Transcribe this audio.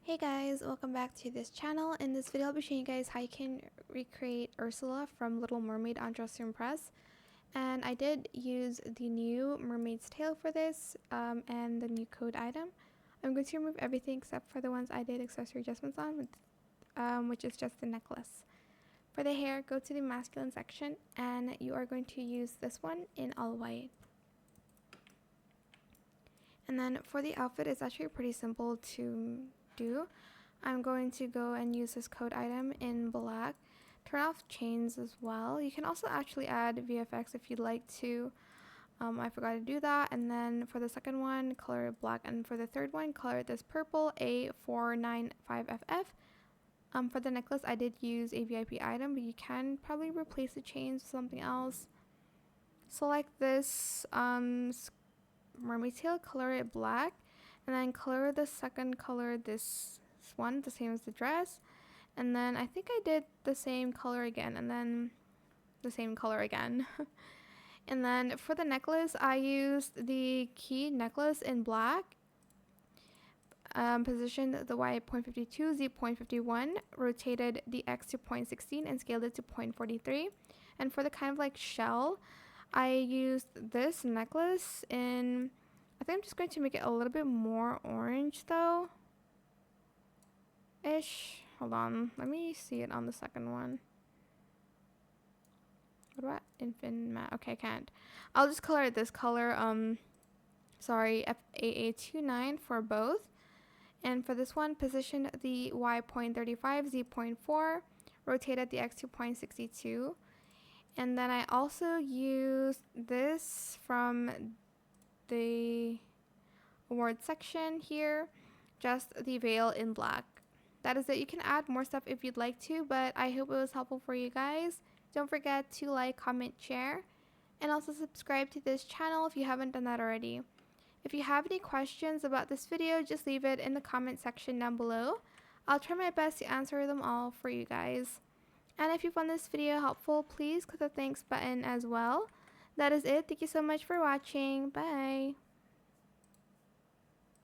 Hey guys, welcome back to this channel. In this video I'll be showing you guys how you can recreate Ursula from Little Mermaid on Dress to Impress. And I did use the new mermaid's tail for this and the new code item. I'm going to remove everything except for the ones I did accessory adjustments on, which is just the necklace. For the hair, go to the masculine section and you are going to use this one in all white. And then for the outfit, it's actually pretty simple to do. I'm going to go and use this code item in black. Turn off chains as well. You can also actually add VFX if you'd like to. I forgot to do that. And then for the second one, color it black. And for the third one, color it this purple A495FF. For the necklace, I did use a VIP item, but you can probably replace the chains with something else. Select this mermaid tail, color it black, and then color the second color this one the same as the dress, and then I think I did the same color again and then the same color again. And then for the necklace, I used the key necklace in black, positioned the Y at 0.52, Z 0.51, rotated the X to 0.16 and scaled it to 0.43. And for the kind of like shell, I used this necklace in, I think I'm just going to make it a little bit more orange though. Ish. Hold on. Let me see it on the second one. What about infant matte? Okay, I can't. I'll just color it this color. Sorry, FAA29 for both. And for this one, position the Y 0.35, Z 0.4, rotated the X to 0.62. And then I also used this from the award section here, just the veil in black. That is it. You can add more stuff if you'd like to, but I hope it was helpful for you guys. Don't forget to like, comment, share, and also subscribe to this channel if you haven't done that already. If you have any questions about this video, just leave it in the comment section down below. I'll try my best to answer them all for you guys. And if you found this video helpful, please click the thanks button as well. That is it. Thank you so much for watching. Bye.